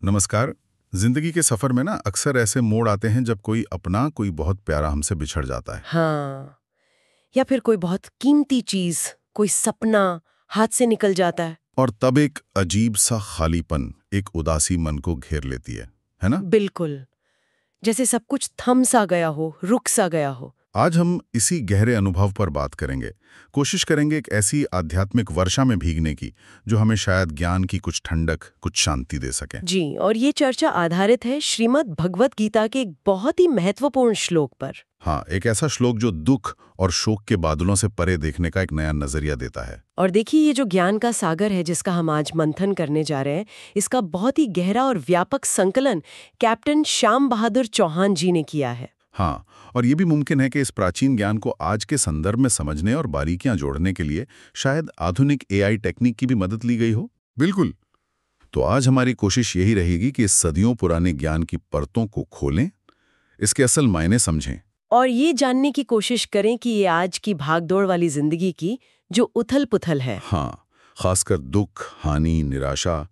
नमस्कार। जिंदगी के सफर में ना अक्सर ऐसे मोड़ आते हैं जब कोई अपना कोई बहुत प्यारा हमसे बिछड़ जाता है। हाँ, या फिर कोई बहुत कीमती चीज, कोई सपना हाथ से निकल जाता है। और तब एक अजीब सा खालीपन, एक उदासी मन को घेर लेती है ना? बिल्कुल, जैसे सब कुछ थम सा गया हो, रुक सा गया हो। आज हम इसी गहरे अनुभव पर बात करेंगे। कोशिश करेंगे एक ऐसी आध्यात्मिक वर्षा में भीगने की जो हमें शायद ज्ञान की कुछ ठंडक, कुछ शांति दे सके। जी, और ये चर्चा आधारित है श्रीमद् भगवत गीता के एक बहुत ही महत्वपूर्ण श्लोक पर। हाँ, एक ऐसा श्लोक जो दुख और शोक के बादलों से परे देखने का एक नया नजरिया देता है। और देखिए, ये जो ज्ञान का सागर है जिसका हम आज मंथन करने जा रहे हैं, इसका बहुत ही गहरा और व्यापक संकलन कैप्टन श्याम बहादुर चौहान जी ने किया है। हाँ, और ये भी मुमकिन है कि इस प्राचीन ज्ञान को आज के संदर्भ में समझने और बारीकियां जोड़ने के लिए शायद आधुनिक एआई टेक्निक की भी मदद ली गई हो। बिल्कुल। तो आज हमारी कोशिश यही रहेगी कि इस सदियों पुराने ज्ञान की परतों को खोलें, इसके असल मायने समझें। और ये जानने की कोशिश करें कि ये आज की भागदौड़ वाली जिंदगी की जो उथल-पुथल है, हाँ, खासकर दुख, हानि, निराशा,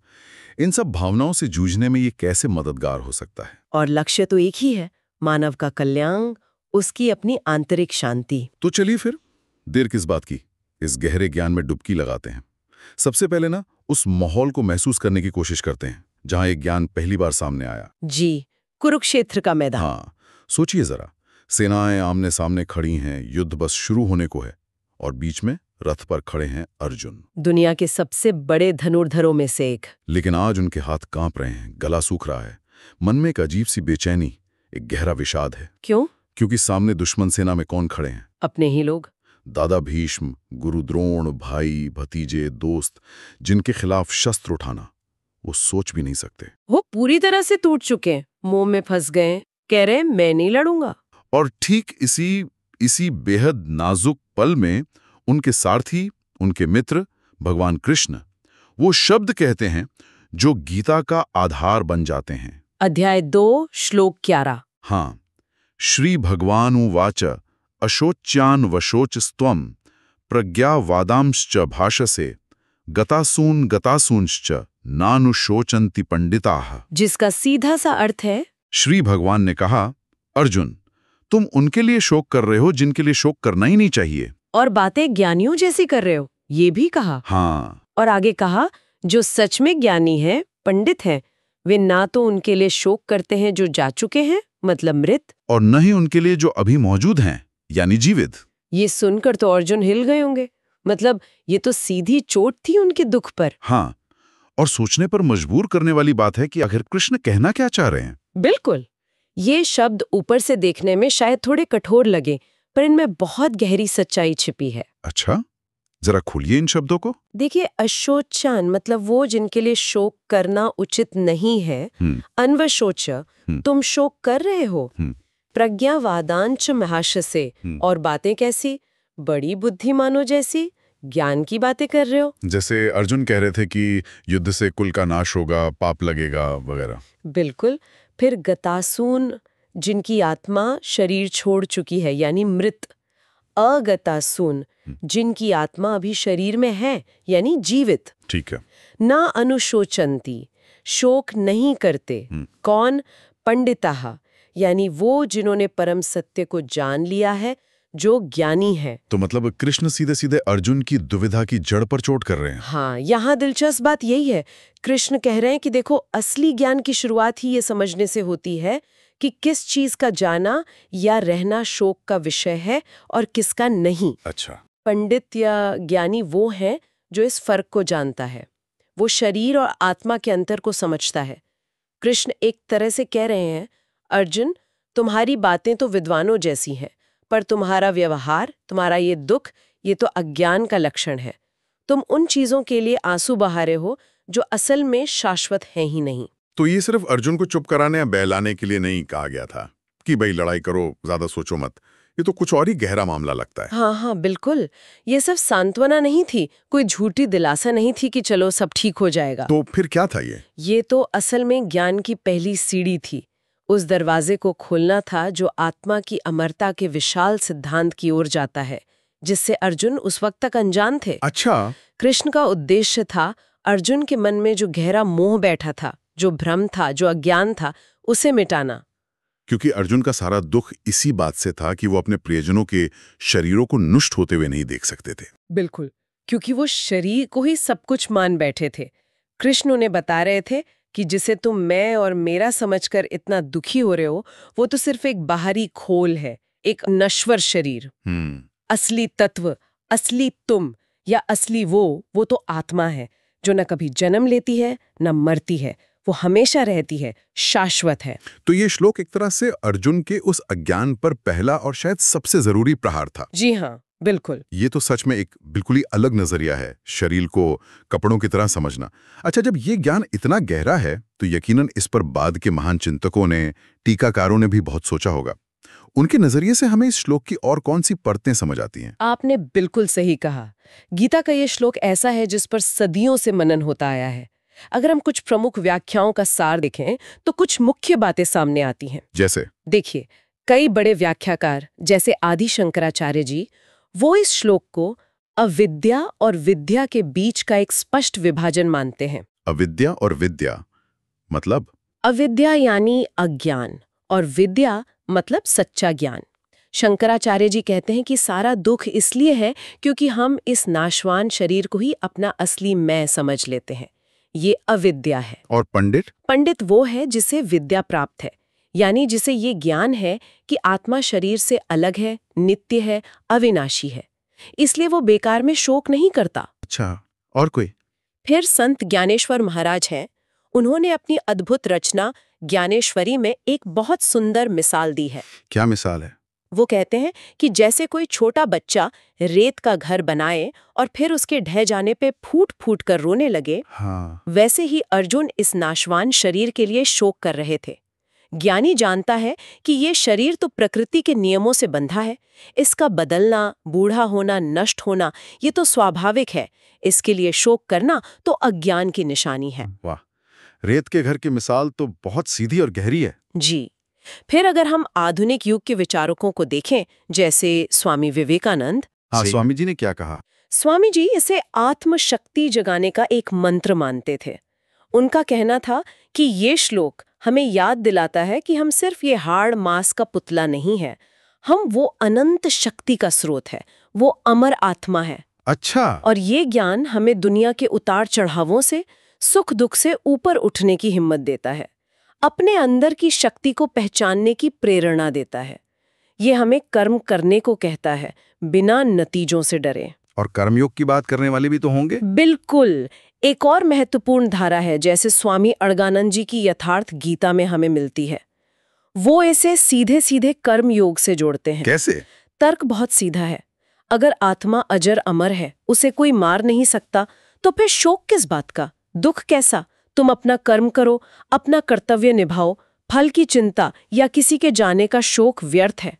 इन सब भावनाओं से जूझने में ये कैसे मददगार हो सकता है। और लक्ष्य तो एक ही है, मानव का कल्याण, उसकी अपनी आंतरिक शांति। तो चलिए फिर, देर किस बात की, इस गहरे ज्ञान में डुबकी लगाते हैं। सबसे पहले ना उस माहौल को महसूस करने की कोशिश करते हैं जहां ये ज्ञान पहली बार सामने आया। जी, कुरुक्षेत्र का मैदान। हाँ, सोचिए जरा, सेनाएं आमने सामने खड़ी हैं, युद्ध बस शुरू होने को है, और बीच में रथ पर खड़े हैं अर्जुन। दुनिया के सबसे बड़े धनुर्धरों में से एक। लेकिन आज उनके हाथ कांप रहे हैं, गला सूख रहा है, मन में एक अजीब सी बेचैनी, एक गहरा विषाद है। क्यों? क्योंकि सामने दुश्मन सेना में कौन खड़े हैं? अपने ही लोग। दादा भीष्म, गुरु द्रोण, भाई, भतीजे, दोस्त, जिनके खिलाफ शस्त्र उठाना वो सोच भी नहीं सकते। वो पूरी तरह से टूट चुके हैं, मुंह में फंस गए, कह रहे हैं मैं नहीं लड़ूंगा। और ठीक इसी बेहद नाजुक पल में उनके सारथी, उनके मित्र भगवान कृष्ण वो शब्द कहते हैं जो गीता का आधार बन जाते हैं। अध्याय 2 श्लोक 11। हाँ, श्री भगवानुवाच अशोच्यान वशोचस्त्वं प्रज्ञावादांश्च भाषसे गतासूंश्च नानुशोचन्ति पंडिताः। जिसका सीधा सा अर्थ है, श्री भगवान ने कहा, अर्जुन, तुम उनके लिए शोक कर रहे हो जिनके लिए शोक करना ही नहीं चाहिए। और बातें ज्ञानियों जैसी कर रहे हो, ये भी कहा। हाँ, और आगे कहा, जो सच में ज्ञानी है, पंडित है, वे ना तो उनके लिए शोक करते हैं जो जा चुके हैं, मतलब मृत, और न ही उनके लिए जो अभी मौजूद हैं, यानी जीवित। ये सुनकर तो अर्जुन हिल गए होंगे। मतलब ये तो सीधी चोट थी उनके दुख पर। हाँ, और सोचने पर मजबूर करने वाली बात है कि आखिर कृष्ण कहना क्या चाह रहे हैं। बिल्कुल, ये शब्द ऊपर से देखने में शायद थोड़े कठोर लगे, पर इनमें बहुत गहरी सच्चाई छिपी है। अच्छा, जरा खोलिए इन शब्दों को। देखिए, अशोचन मतलब वो जिनके लिए शोक करना उचित नहीं है। अन्वशोच, तुम शोक कर रहे हो। प्रज्ञावादांच महाशसे, और बातें कैसी, बड़ी बुद्धिमानों जैसी ज्ञान की बातें कर रहे हो। जैसे अर्जुन कह रहे थे कि युद्ध से कुल का नाश होगा, पाप लगेगा वगैरह। बिल्कुल। फिर गतासून, जिनकी आत्मा शरीर छोड़ चुकी है, यानी मृत। अगतासून, जिनकी आत्मा अभी शरीर में है, यानी जीवित। ठीक है। ना अनुशोचंती, शोक नहीं करते। कौन? पंडिताः, यानी वो जिन्होंने परम सत्य को जान लिया है, जो ज्ञानी है। तो मतलब कृष्ण सीधे सीधे अर्जुन की दुविधा की जड़ पर चोट कर रहे हैं। हाँ, यहाँ दिलचस्प बात यही है। कृष्ण कह रहे हैं कि देखो, असली ज्ञान की शुरुआत ही ये समझने से होती है कि किस चीज का जाना या रहना शोक का विषय है और किसका नहीं। अच्छा। पंडित या ज्ञानी वो है जो इस फर्क को जानता है, वो शरीर और आत्मा के अंतर को समझता है। कृष्ण एक तरह से कह रहे हैं, अर्जुन, तुम्हारी बातें तो विद्वानों जैसी हैं, पर तुम्हारा व्यवहार, तुम्हारा ये दुख, ये तो अज्ञान का लक्षण है। तुम उन चीजों के लिए आंसू बहा रहे हो जो असल में शाश्वत हैं ही नहीं। तो ये सिर्फ अर्जुन को चुप कराने या बहलाने के लिए नहीं कहा गया था कि भाई लड़ाई करो, ज्यादा सोचो मत। ये तो कुछ और ही गहरा मामला लगता है। हाँ, बिल्कुल। ये सिर्फ सांत्वना नहीं थी, कोई झूठी दिलासा नहीं थी कि चलो सब ठीक हो जाएगा। तो फिर क्या था ये? ये तो असल में ज्ञान की पहली सीढ़ी थी। उस दरवाजे को खोलना था जो आत्मा की अमरता के विशाल सिद्धांत की ओर जाता है, जिससे अर्जुन उस वक्त तक अनजान थे। अच्छा। कृष्ण का उद्देश्य था अर्जुन के मन में जो गहरा मोह बैठा था, जो भ्रम था, जो अज्ञान था, उसे मिटाना। क्योंकि अर्जुन का सारा दुख इसी बात से था कि वो अपने प्रियजनों के शरीरों को नष्ट होते हुए नहीं देख सकते थे। बिल्कुल, क्योंकि वो शरीर को ही सब कुछ मान बैठे थे। कृष्ण उन्हें बता रहे थे कि जिसे तुम मैं और मेरा समझकर इतना दुखी हो रहे हो, वो तो सिर्फ एक बाहरी खोल है, एक नश्वर शरीर। असली तत्व, असली तुम या असली वो तो आत्मा है, जो न कभी जन्म लेती है न मरती है। वो हमेशा रहती है, शाश्वत है। तो ये श्लोक एक तरह से अर्जुन के उस अज्ञान पर पहला और शायद सबसे जरूरी प्रहार था। जी हाँ, बिल्कुल। ये तो सच में एक बिल्कुल ही अलग नजरिया है, शरीर को कपड़ों की तरह समझना। अच्छा, जब ये ज्ञान इतना गहरा है तो यकीनन इस पर बाद के महान चिंतकों ने, टीकाकारों ने भी बहुत सोचा होगा। उनके नजरिए से हमें इस श्लोक की और कौन सी परतें समझ आती हैं? आपने बिल्कुल सही कहा। गीता का ये श्लोक ऐसा है जिस पर सदियों से मनन होता आया है। अगर हम कुछ प्रमुख व्याख्याओं का सार देखें तो कुछ मुख्य बातें सामने आती हैं। जैसे? देखिए, कई बड़े व्याख्याकार जैसे आदि शंकराचार्य जी, वो इस श्लोक को अविद्या और विद्या के बीच का एक स्पष्ट विभाजन मानते हैं। अविद्या और विद्या मतलब? अविद्या यानी अज्ञान और विद्या मतलब सच्चा ज्ञान। शंकराचार्य जी कहते हैं कि सारा दुख इसलिए है क्योंकि हम इस नाशवान शरीर को ही अपना असली मैं समझ लेते हैं। ये अविद्या है। और पंडित? पंडित वो है जिसे विद्या प्राप्त है, यानी जिसे ये ज्ञान है कि आत्मा शरीर से अलग है, नित्य है, अविनाशी है। इसलिए वो बेकार में शोक नहीं करता। अच्छा, और कोई? फिर संत ज्ञानेश्वर महाराज हैं। उन्होंने अपनी अद्भुत रचना ज्ञानेश्वरी में एक बहुत सुंदर मिसाल दी है। क्या मिसाल है? वो कहते हैं कि जैसे कोई छोटा बच्चा रेत का घर बनाए और फिर उसके ढह जाने पे फूट फूट कर रोने लगे, हाँ। वैसे ही अर्जुन इस नाशवान शरीर के लिए शोक कर रहे थे। ज्ञानी जानता है कि ये शरीर तो प्रकृति के नियमों से बंधा है, इसका बदलना, बूढ़ा होना, नष्ट होना ये तो स्वाभाविक है। इसके लिए शोक करना तो अज्ञान की निशानी है। वाह, रेत के घर की मिसाल तो बहुत सीधी और गहरी है। जी। फिर अगर हम आधुनिक युग के विचारकों को देखें, जैसे स्वामी विवेकानंद। हाँ, स्वामी जी ने क्या कहा? स्वामी जी इसे आत्मशक्ति जगाने का एक मंत्र मानते थे। उनका कहना था कि ये श्लोक हमें याद दिलाता है कि हम सिर्फ ये हाड़ मांस का पुतला नहीं है, हम वो अनंत शक्ति का स्रोत है, वो अमर आत्मा है। अच्छा। और ये ज्ञान हमें दुनिया के उतार चढ़ावों से, सुख दुख से ऊपर उठने की हिम्मत देता है, अपने अंदर की शक्ति को पहचानने की प्रेरणा देता है। ये हमें कर्म करने को कहता है, बिना नतीजों से डरे। और कर्मयोग की बात करने वाले भी तो होंगे? बिल्कुल। एक और महत्वपूर्ण धारा है जैसे स्वामी अड़गानंद जी की यथार्थ गीता में हमें मिलती है। वो इसे सीधे सीधे कर्म योग से जोड़ते हैं। कैसे? तर्क बहुत सीधा है। अगर आत्मा अजर अमर है, उसे कोई मार नहीं सकता, तो फिर शोक किस बात का, दुख कैसा? तुम अपना कर्म करो, अपना कर्तव्य निभाओ, फल की चिंता या किसी के जाने का शोक व्यर्थ है।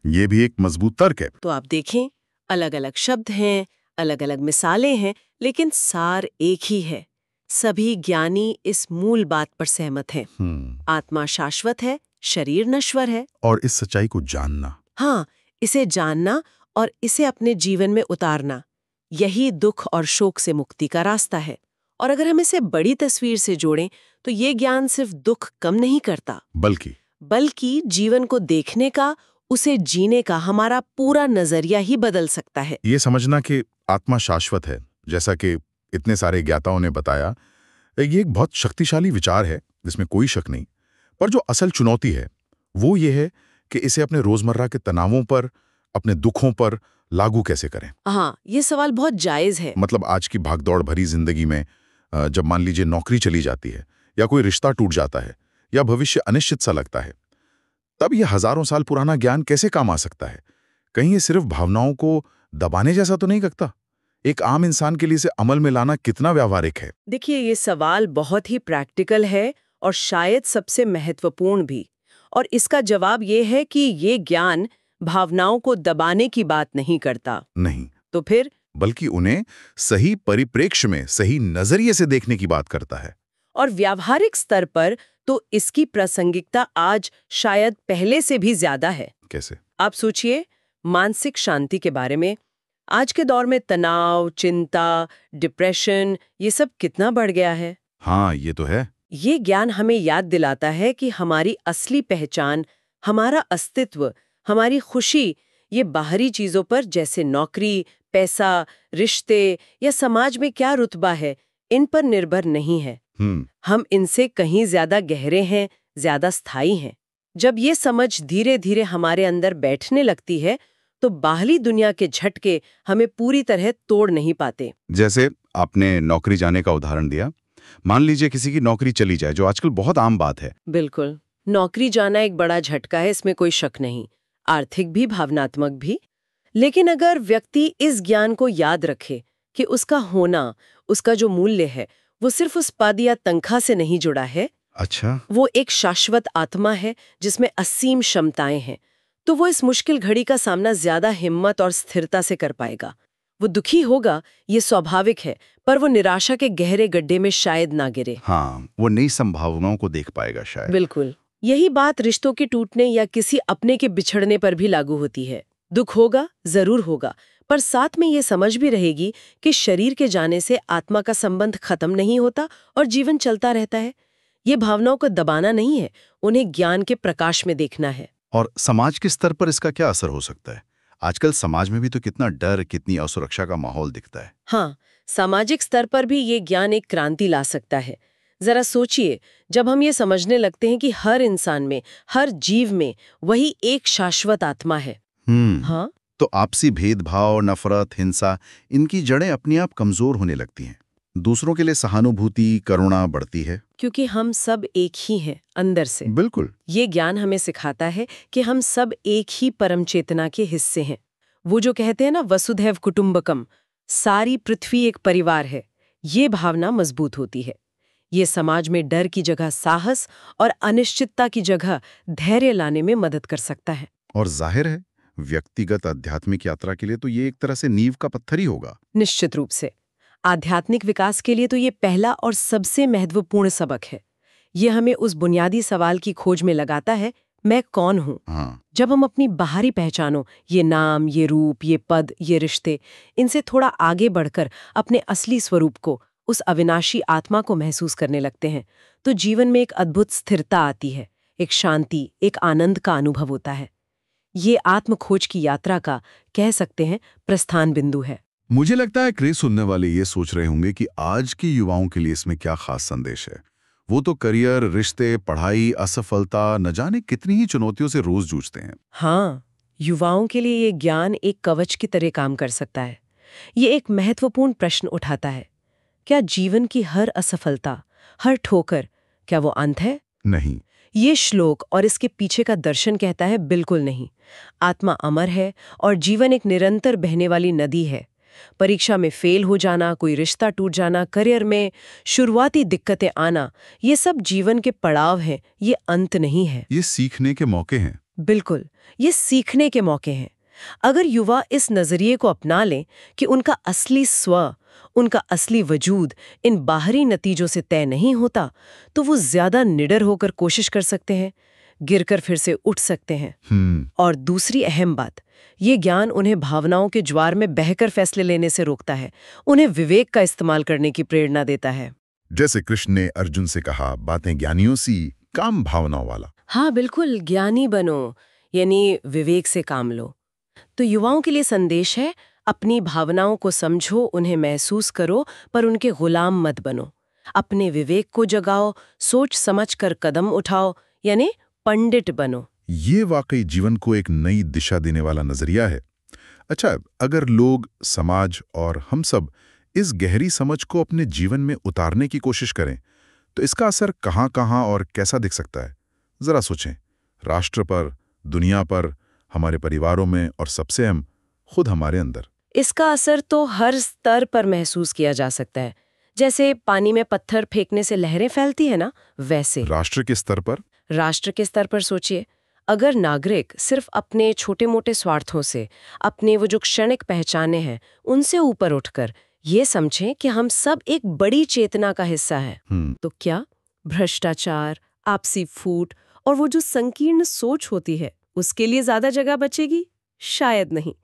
ये भी एक मजबूत तर्क है। तो आप देखें, अलग अलग शब्द हैं, अलग अलग मिसालें हैं, लेकिन सार एक ही है। सभी ज्ञानी इस मूल बात पर सहमत हैं। आत्मा शाश्वत है, शरीर नश्वर है। और इस सच्चाई को जानना। हाँ, इसे जानना और इसे अपने जीवन में उतारना, यही दुख और शोक से मुक्ति का रास्ता है। और अगर हम इसे बड़ी तस्वीर से जोड़ें तो ये ज्ञान सिर्फ दुख कम नहीं करता, बल्कि जीवन को देखने का, उसे जीने का हमारा पूरा नजरिया ही बदल सकता है। ये समझना कि आत्मा शाश्वत है, जैसा कि इतने सारे ज्ञाताओं ने बताया, ये एक बहुत शक्तिशाली विचार है, जिसमें कोई शक नहीं। पर जो असल चुनौती है वो ये है कि इसे अपने रोजमर्रा के तनावों पर, अपने दुखों पर लागू कैसे करें। हाँ, ये सवाल बहुत जायज है। मतलब आज की भागदौड़ भरी जिंदगी में जब मान लीजिए नौकरी चली जाती है या कोई रिश्ता टूट जाता है या भविष्य अनिश्चित सा लगता है, तब ये हजारों साल पुराना ज्ञान कैसे काम आ सकता है? कहीं ये सिर्फ भावनाओं को दबाने जैसा तो नहीं लगता? एक आम इंसान के लिए इसे अमल में लाना कितना व्यावहारिक है? देखिए, ये सवाल बहुत ही प्रैक्टिकल है और शायद सबसे महत्वपूर्ण भी। और इसका जवाब ये है कि ये ज्ञान भावनाओं को दबाने की बात नहीं करता। नहीं तो फिर? बल्कि उन्हें सही परिप्रेक्ष्य में, सही नजरिए से देखने की बात करता है। और व्यावहारिक स्तर पर तो इसकी प्रासंगिकता आज शायद पहले से भी ज्यादा है। कैसे? आप सोचिए, मानसिक शांति के बारे में। आज के दौर में तनाव, चिंता, डिप्रेशन, ये सब कितना बढ़ गया है। हाँ, ये तो है। ये ज्ञान हमें याद दिलाता है कि हमारी असली पहचान, हमारा अस्तित्व, हमारी खुशी, ये बाहरी चीजों पर जैसे नौकरी, पैसा, रिश्ते या समाज में क्या रुतबा है, इन पर निर्भर नहीं है। हम इनसे कहीं ज्यादा गहरे हैं, ज्यादा स्थायी हैं। जब ये समझ धीरे धीरे हमारे अंदर बैठने लगती है तो बाहरी दुनिया के झटके हमें पूरी तरह तोड़ नहीं पाते। जैसे आपने नौकरी जाने का उदाहरण दिया। मान लीजिए किसी की नौकरी चली जाए, जो आजकल बहुत आम बात है। बिल्कुल, नौकरी जाना एक बड़ा झटका है, इसमें कोई शक नहीं, आर्थिक भी, भावनात्मक भी। लेकिन अगर व्यक्ति इस ज्ञान को याद रखे कि उसका होना, उसका जो मूल्य है, वो सिर्फ उस पद या तनख्वाह से नहीं जुड़ा है, अच्छा। वो एक शाश्वत आत्मा है जिसमें असीम क्षमताएं हैं, तो वो इस मुश्किल घड़ी का सामना ज्यादा हिम्मत और स्थिरता से कर पाएगा। वो दुखी होगा, ये स्वाभाविक है, पर वो निराशा के गहरे गड्ढे में शायद ना गिरे। हाँ, वो नई संभावनाओं को देख पाएगा शायद। बिल्कुल, यही बात रिश्तों के टूटने या किसी अपने के बिछड़ने पर भी लागू होती है। दुख होगा, जरूर होगा, पर साथ में ये समझ भी रहेगी कि शरीर के जाने से आत्मा का संबंध खत्म नहीं होता और जीवन चलता रहता है। ये भावनाओं को दबाना नहीं है, उन्हें ज्ञान के प्रकाश में देखना है। और समाज के स्तर पर इसका क्या असर हो सकता है? आजकल समाज में भी तो कितना डर, कितनी असुरक्षा का माहौल दिखता है। हाँ, सामाजिक स्तर पर भी ये ज्ञान एक क्रांति ला सकता है। जरा सोचिए, जब हम ये समझने लगते हैं कि हर इंसान में, हर जीव में वही एक शाश्वत आत्मा है। हाँ, तो आपसी भेदभाव, नफरत, हिंसा, इनकी जड़ें अपने आप कमजोर होने लगती हैं। दूसरों के लिए सहानुभूति, करुणा बढ़ती है। क्योंकि हम सब एक ही हैं अंदर से। बिल्कुल। ये ज्ञान हमें सिखाता है कि हम सब एक ही परम चेतना के हिस्से हैं। वो जो कहते हैं ना, वसुधैव कुटुंबकम, सारी पृथ्वी एक परिवार है, ये भावना मजबूत होती है। ये समाज में डर की जगह साहस और अनिश्चितता की जगह धैर्य लाने में मदद कर सकता है। और जाहिर है, व्यक्तिगत आध्यात्मिक यात्रा के लिए तो ये एक तरह से नींव का पत्थर ही होगा। निश्चित रूप से आध्यात्मिक विकास के लिए तो ये पहला और सबसे महत्वपूर्ण सबक है। ये हमें उस बुनियादी सवाल की खोज में लगाता है, मैं कौन हूँ? हाँ। जब हम अपनी बाहरी पहचानों, ये नाम, ये रूप, ये पद, ये रिश्ते, इनसे थोड़ा आगे बढ़कर अपने असली स्वरूप को, उस अविनाशी आत्मा को महसूस करने लगते हैं, तो जीवन में एक अद्भुत स्थिरता आती है, एक शांति, एक आनंद का अनुभव होता है। ये आत्म खोज की यात्रा का, कह सकते हैं, प्रस्थान बिंदु है। मुझे लगता है क्रेज सुनने वाले ये सोच रहे होंगे कि आज के युवाओं के लिए इसमें क्या खास संदेश है। वो तो करियर, रिश्ते, पढ़ाई, असफलता, न जाने कितनी ही चुनौतियों से रोज जूझते हैं। हाँ, युवाओं के लिए ये ज्ञान एक कवच की तरह काम कर सकता है। ये एक महत्वपूर्ण प्रश्न उठाता है, क्या जीवन की हर असफलता, हर ठोकर, क्या वो अंत है? नहीं। ये श्लोक और इसके पीछे का दर्शन कहता है, बिल्कुल नहीं। आत्मा अमर है और जीवन एक निरंतर बहने वाली नदी है। परीक्षा में फेल हो जाना, कोई रिश्ता टूट जाना, करियर में शुरुआती दिक्कतें आना, ये सब जीवन के पड़ाव हैं, ये अंत नहीं है। ये सीखने के मौके हैं। बिल्कुल, ये सीखने के मौके हैं। अगर युवा इस नजरिए को अपना लें कि उनका असली स्व, उनका असली वजूद इन बाहरी नतीजों से तय नहीं होता, तो वो ज्यादा निडर होकर कोशिश कर सकते हैं, गिरकर फिर से उठ सकते हैं। और दूसरी अहम बात, ये ज्ञान उन्हें भावनाओं के ज्वार में बहकर फैसले लेने से रोकता है, उन्हें विवेक का इस्तेमाल करने की प्रेरणा देता है। जैसे कृष्ण ने अर्जुन से कहा, बातें ज्ञानियों सी, काम भावनाओं वाला। हाँ बिल्कुल, ज्ञानी बनो, यानी विवेक से काम लो। तो युवाओं के लिए संदेश है, अपनी भावनाओं को समझो, उन्हें महसूस करो, पर उनके गुलाम मत बनो। अपने विवेक को जगाओ, सोच समझ कर कदम उठाओ, यानी पंडित बनो। ये वाकई जीवन को एक नई दिशा देने वाला नजरिया है। अच्छा, अगर लोग, समाज और हम सब इस गहरी समझ को अपने जीवन में उतारने की कोशिश करें, तो इसका असर कहाँ-कहाँ और कैसा दिख सकता है? जरा सोचें। राष्ट्र पर, दुनिया पर, हमारे परिवारों में और सबसे अहम, खुद हमारे अंदर। इसका असर तो हर स्तर पर महसूस किया जा सकता है। जैसे पानी में पत्थर फेंकने से लहरें फैलती है ना, वैसे। राष्ट्र के स्तर पर? राष्ट्र के स्तर पर सोचिए, अगर नागरिक सिर्फ अपने छोटे मोटे स्वार्थों से, अपने वो जो क्षणिक पहचाने हैं, उनसे ऊपर उठकर ये समझें कि हम सब एक बड़ी चेतना का हिस्सा है, तो क्या भ्रष्टाचार, आपसी फूट और वो जो संकीर्ण सोच होती है, उसके लिए ज्यादा जगह बचेगी? शायद नहीं।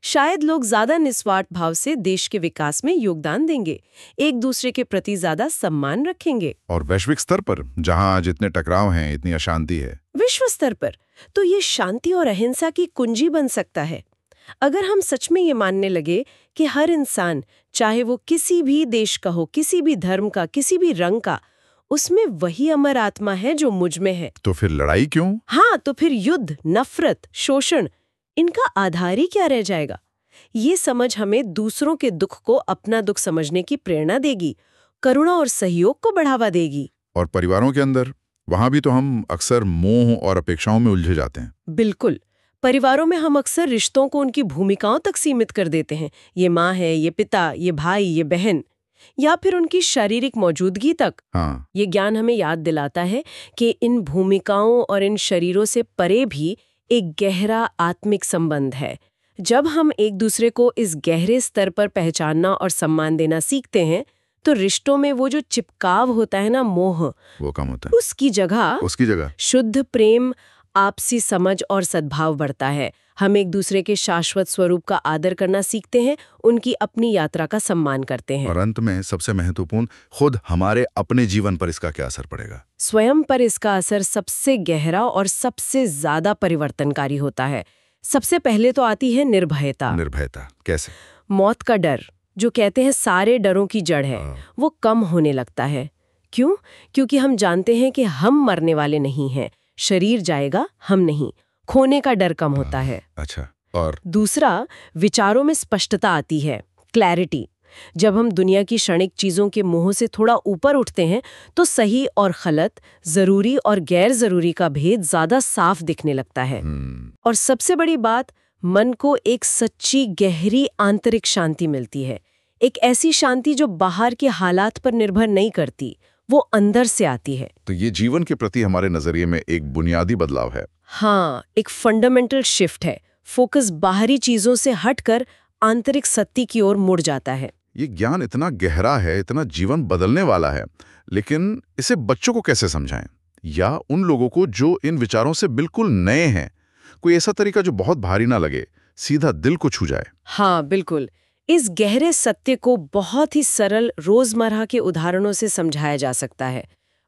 शायद लोग ज्यादा निस्वार्थ भाव से देश के विकास में योगदान देंगे, एक दूसरे के प्रति ज्यादा सम्मान रखेंगे। और वैश्विक स्तर पर, जहां आज इतने टकराव हैं, इतनी अशांति है, विश्व स्तर पर तो ये शांति और अहिंसा की कुंजी बन सकता है। अगर हम सच में ये मानने लगे कि हर इंसान, चाहे वो किसी भी देश का हो, किसी भी धर्म का, किसी भी रंग का, उसमें वही अमर आत्मा है जो मुझ में है, तो फिर लड़ाई क्यों? हाँ, तो फिर युद्ध, नफरत, शोषण, इनका आधार ही क्या रह जाएगा? ये समझ हमें दूसरों के दुख को अपना दुख समझने की प्रेरणा देगी, करुणा और सहयोग को बढ़ावा देगी। और परिवारों के अंदर, वहां भी तो हम अक्सर मोह और अपेक्षाओं में उलझे जाते हैं। बिल्कुल। परिवारों में हम अक्सर रिश्तों को उनकी भूमिकाओं तक सीमित कर देते हैं। ये माँ है, ये पिता, ये भाई, ये बहन, या फिर उनकी शारीरिक मौजूदगी तक। हाँ, ये ज्ञान हमें याद दिलाता है कि इन भूमिकाओं और इन शरीरों से परे भी एक गहरा आत्मिक संबंध है। जब हम एक दूसरे को इस गहरे स्तर पर पहचानना और सम्मान देना सीखते हैं, तो रिश्तों में वो जो चिपकाव होता है ना, मोह, वो कम होता है। उसकी जगह शुद्ध प्रेम, आपसी समझ और सद्भाव बढ़ता है। हम एक दूसरे के शाश्वत स्वरूप का आदर करना सीखते हैं, उनकी अपनी यात्रा का सम्मान करते हैं। और अंत में सबसे महत्वपूर्ण, खुद हमारे अपने जीवन पर इसका क्या असर पड़ेगा? स्वयं पर इसका असर सबसे गहरा और सबसे ज्यादा परिवर्तनकारी होता है। सबसे पहले तो आती है निर्भयता। निर्भयता कैसे? मौत का डर, जो कहते हैं सारे डरों की जड़ है, वो कम होने लगता है। क्यों? क्योंकि हम जानते हैं कि हम मरने वाले नहीं हैं, शरीर जाएगा, हम नहीं। खोने का डर कम होता है। अच्छा। और दूसरा, विचारों में स्पष्टता आती है, क्लैरिटी। जब हम दुनिया की क्षणिक चीजों के मोह से थोड़ा ऊपर उठते हैं, तो सही और गलत, जरूरी और गैर जरूरी का भेद ज्यादा साफ दिखने लगता है। और सबसे बड़ी बात, मन को एक सच्ची गहरी आंतरिक शांति मिलती है। एक ऐसी शांति जो बाहर के हालात पर निर्भर नहीं करती, वो अंदर से आती है। तो ये जीवन के प्रति हमारे नजरिए में एक बुनियादी बदलाव है। हाँ, एक फंडामेंटल शिफ्ट है। फोकस बाहरी चीजों से हटकर आंतरिक सत्य की ओर मुड़ जाता है। ये ज्ञान इतना गहरा है, इतना जीवन बदलने वाला है, लेकिन इसे बच्चों को कैसे समझाएं? या उन लोगों को जो इन विचारों से बिल्कुल नए हैं, कोई ऐसा तरीका जो बहुत भारी ना लगे, सीधा दिल को छू जाए। हाँ, बिल्कुल। इस गहरे सत्य को बहुत ही सरल रोजमर्रा के उदाहरणों से समझाया जा सकता है।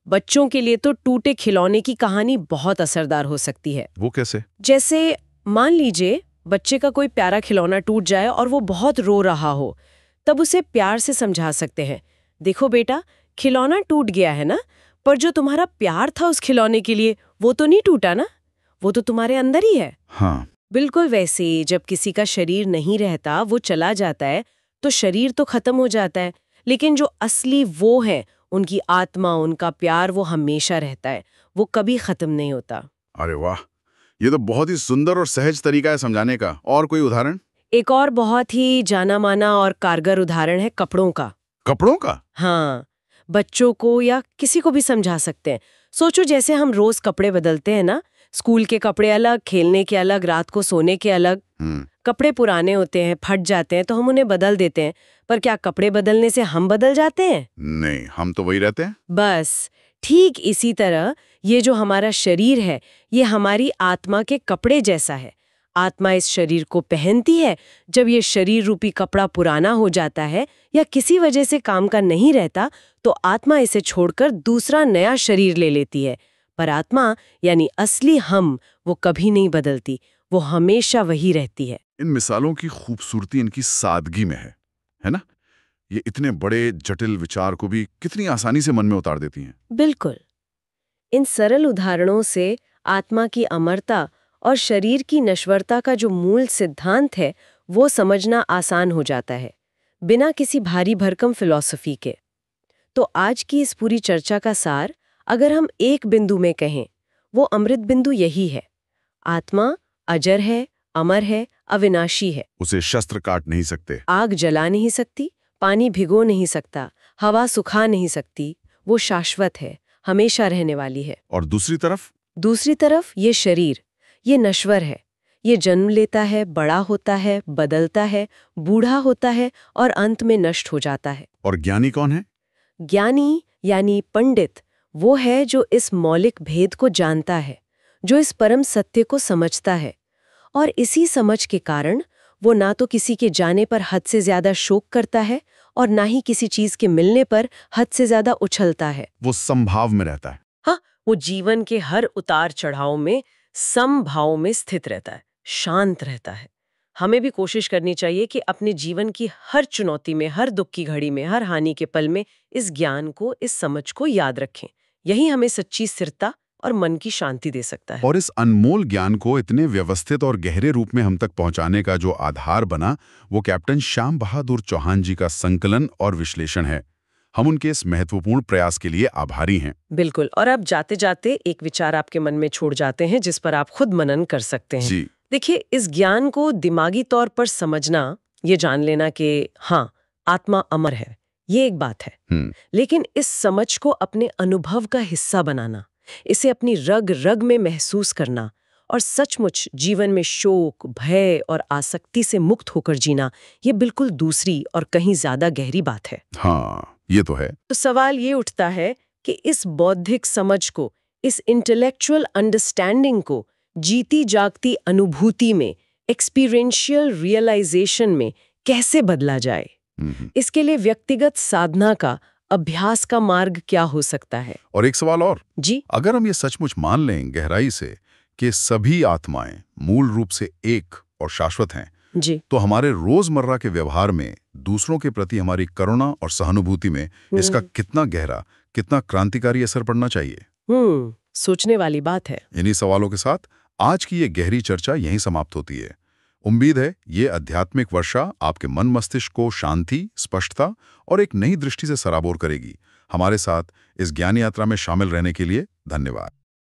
बच्चों के लिए तो टूटे खिलौने की कहानी बहुत असरदार हो सकती है। वो कैसे? जैसे मान लीजिए बच्चे का कोई प्यारा खिलौना टूट जाए और वो बहुत रो रहा हो, तब उसे प्यार से समझा सकते हैं, देखो बेटा, खिलौना टूट गया है ना, पर जो तुम्हारा प्यार था उस खिलौने के लिए, वो तो नहीं टूटा ना, वो तो तुम्हारे अंदर ही है। हाँ। बिल्कुल वैसे ही जब किसी का शरीर नहीं रहता, वो चला जाता है, तो शरीर तो खत्म हो जाता है, लेकिन जो असली वो है, उनकी आत्मा, उनका प्यार, वो हमेशा रहता है, वो कभी खत्म नहीं होता। अरे वाह, ये तो बहुत ही सुंदर और सहज तरीका है समझाने का। और कोई उदाहरण? एक और बहुत ही जाना माना और कारगर उदाहरण है कपड़ों का। कपड़ों का? हाँ, बच्चों को या किसी को भी समझा सकते हैं। सोचो जैसे हम रोज कपड़े बदलते हैं ना, स्कूल के कपड़े अलग, खेलने के अलग, रात को सोने के अलग। कपड़े पुराने होते हैं, फट जाते हैं, तो हम उन्हें बदल देते हैं, पर क्या कपड़े बदलने से हम बदल जाते हैं? नहीं, हम तो वही रहते हैं। बस ठीक इसी तरह ये जो हमारा शरीर है, ये हमारी आत्मा के कपड़े जैसा है। आत्मा इस शरीर को पहनती है। जब ये शरीर रूपी कपड़ा पुराना हो जाता है या किसी वजह से काम का नहीं रहता, तो आत्मा इसे छोड़कर दूसरा नया शरीर ले लेती है। पर आत्मा यानी असली हम, वो कभी नहीं बदलती, वो हमेशा वही रहती है। इन मिसालों की खूबसूरती इनकी सादगी में है ना? ये इतने बड़े जटिल विचार को भी कितनी आसानी से मन में उतार देती हैं। बिल्कुल। इन सरल उदाहरणों से आत्मा की अमरता और शरीर की नश्वरता का जो मूल सिद्धांत है, वो समझना आसान हो जाता है, बिना किसी भारी भरकम फिलॉसफी के। तो आज की इस पूरी चर्चा का सार, अगर हम एक बिंदु में कहें, वो अमृत बिंदु यही है: आत्मा अजर है, अमर है, अविनाशी है। उसे शस्त्र काट नहीं सकते, आग जला नहीं सकती, पानी भिगो नहीं सकता, हवा सुखा नहीं सकती। वो शाश्वत है, हमेशा रहने वाली है। और दूसरी तरफ ये शरीर, ये नश्वर है। ये जन्म लेता है, बड़ा होता है, बदलता है, बूढ़ा होता है और अंत में नष्ट हो जाता है। और ज्ञानी कौन है? ज्ञानी यानी पंडित वो है जो इस मौलिक भेद को जानता है, जो इस परम सत्य को समझता है, और इसी समझ के कारण वो ना तो किसी के जाने पर हद से ज्यादा शोक करता है और ना ही किसी चीज के मिलने पर हद से ज्यादा उछलता है। वो समभाव में रहता है। हाँ, वो जीवन के हर उतार चढ़ाव में समभाव में स्थित रहता है, शांत रहता है। हमें भी कोशिश करनी चाहिए कि अपने जीवन की हर चुनौती में, हर दुख की घड़ी में, हर हानि के पल में इस ज्ञान को, इस समझ को याद रखें। यही हमें सच्ची स्थिरता और मन की शांति दे सकता है। और इस अनमोल ज्ञान को इतने व्यवस्थित और गहरे रूप में हम तक पहुंचाने का जो आधार बना, वो कैप्टन श्याम बहादुर चौहान जी का संकलन और विश्लेषण है। हम उनके इस महत्वपूर्ण प्रयास के लिए आभारी हैं। बिल्कुल। और अब जाते जाते एक विचार आपके मन में छोड़ जाते हैं जिस पर आप खुद मनन कर सकते हैं। जी। देखिए, इस ज्ञान को दिमागी तौर पर समझना, ये जान लेना कि हाँ, आत्मा अमर है, ये एक बात है। लेकिन इस समझ को अपने अनुभव का हिस्सा बनाना, इसे अपनी रग रग में महसूस करना और सचमुच जीवन में शोक, भय और आसक्ति से मुक्त होकर जीना, ये बिल्कुल दूसरी और कहीं ज्यादा गहरी बात है। हाँ, ये तो है। तो सवाल ये उठता है कि इस बौद्धिक समझ को, इस इंटेलेक्चुअल अंडरस्टैंडिंग को जीती जागती अनुभूति में, एक्सपीरियंशियल रियलाइजेशन में कैसे बदला जाए? इसके लिए व्यक्तिगत साधना का, अभ्यास का मार्ग क्या हो सकता है? और एक सवाल और जी, अगर हम ये सचमुच मान लें गहराई से कि सभी आत्माएं मूल रूप से एक और शाश्वत हैं, जी, तो हमारे रोजमर्रा के व्यवहार में दूसरों के प्रति हमारी करुणा और सहानुभूति में इसका कितना गहरा, कितना क्रांतिकारी असर पड़ना चाहिए? सोचने वाली बात है। इन्हीं सवालों के साथ आज की ये गहरी चर्चा यहीं समाप्त होती है। उम्मीद है ये आध्यात्मिक वर्षा आपके मन मस्तिष्क को शांति, स्पष्टता और एक नई दृष्टि से सराबोर करेगी। हमारे साथ इस ज्ञान यात्रा में शामिल रहने के लिए धन्यवाद।